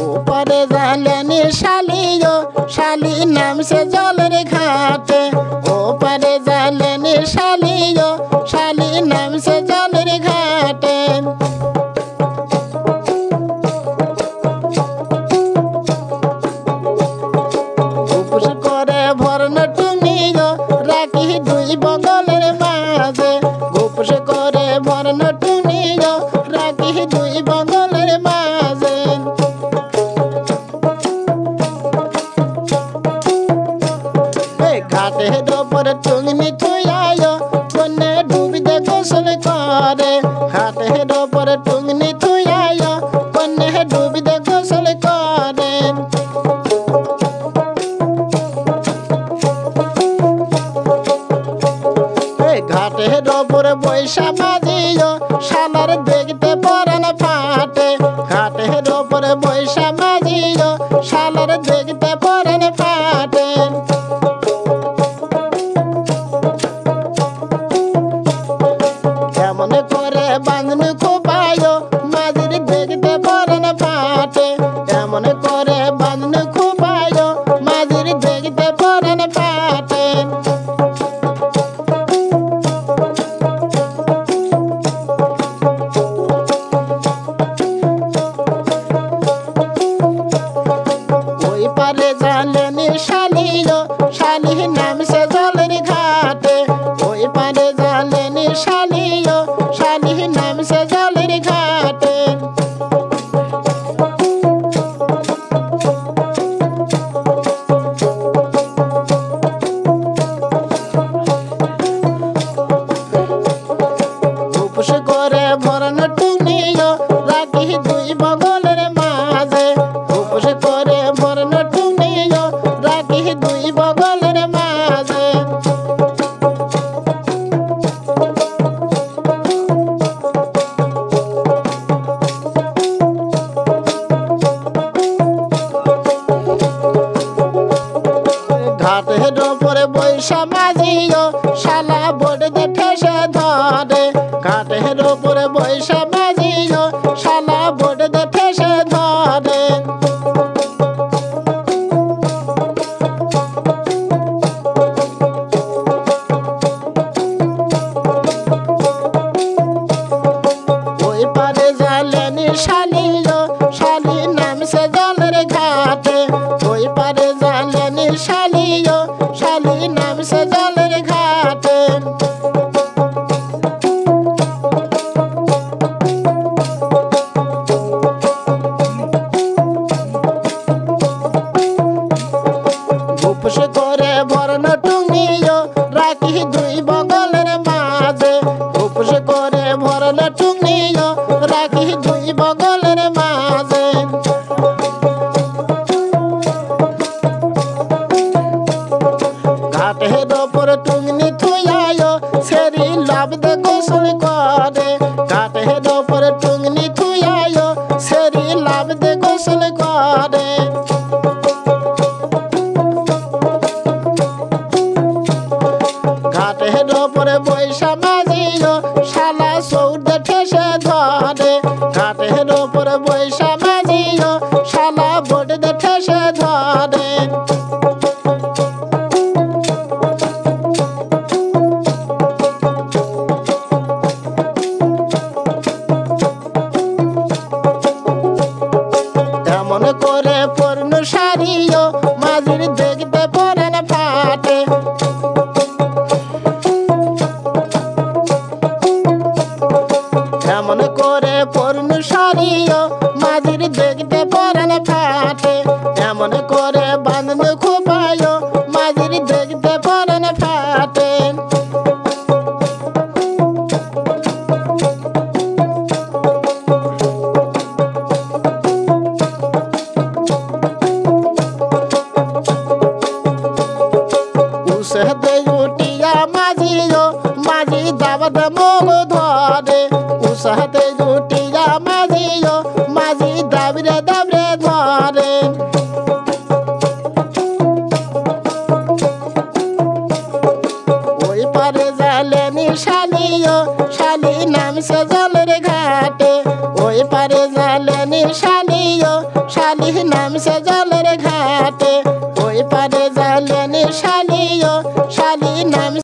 ওপারে জালেনি শালিও শালি নামছে জলের ঘাটে ওপারে জালেনি শালিও শালি নামছে জলের ঘাটে উপোস করে ভরণ টুঙ্গিও রাখি দুই বগলের মাঝে উপোস করে ভরণ টুঙ্গিও রাখি দুই বগলের মাঝে ঘাটের ওপরে টুঙ্গি থুয়াইও কন্যা ডুবিতে গোসল করে ঘাটের ওপরে টুঙ্গি থুয়াইও কন্যা ডুবিতে গোসল করে ঘাটের ওপরে বৈশা বাজিও শালার দেখতে পরান ফাটে ঘাটের ওপরে বৈশা বাজিও শালার দেখতে পরান ফাটে কেমন করে বাঁধন খোপায়ো মাঝির দেখতে পরান ফাটে এমন করে বাঁধন খোপায়ো মাঝির দেখতে পরান ফাটে ওই পারে জালেনি শালিও শালি নামছে জলের ঘাটে ওই পারে জালেনি শালিও শালি নামছে জলের ঘাটে উপোস করে ভরণ টুঙ্গিও রাখি দুই বগলের মাঝে উপোস করে ভরণ টুঙ্গিও রাখি দুই বগলের মাঝে ঘাটের ওপরে বৈশা মাঝিও শালা বোর্ড ঠেসে ধরে ঘাটের ওপরে বৈশা মাঝিও শালা বোর্ড ঠেসে ধরে ওই পারে জালেনি শালিও শালি নামছে জলের ঘাটে ওই পারে জালেনি শালিও শালি নামছে জলের ঘাটে উপোস করে ভরণ টুঙ্গিও রাখি দুই বগলের মাঝে উপোস করে ভরণ টুঙ্গিও রাখি দুই বগলের মাঝে ঘাটের ওপরে টুঙ্গি থুয়াইও সেরি লাভ দে গোসল করে ঘাটের ওপরে টুঙ্গি থুয়াইও সেরি লাভ দে গোসল করে ঘাটের ওপরে বৈশা মাঝিও শালা সৌদ ঠেসে ধরে ঘাটের ওপরে বৈশা মাঝিও শালা বোর্ড ঠেসে ধরে এমন করে পূর্ণ সারিও মাঝির দেখতে পরান ফাটে এমন করে পূর্ণ সারিও মাঝির দেখতে পরান ফাটে এমন করে বাঁধন খোপায়ো মাঝির দেখতে পরান ফাটে উসহতে উঠিয়া মাঝিও মাঝি দাবত মোগ ধরে উসহতে উঠিয়া মাঝিও মাঝি দাবরে দাবরে ধরে ওই পারে জালেনি শালিও শালি নামছে জলের ঘাটে ওই পারে জালে শালিও শালি নামছে জলের ঘাটে ওই পারে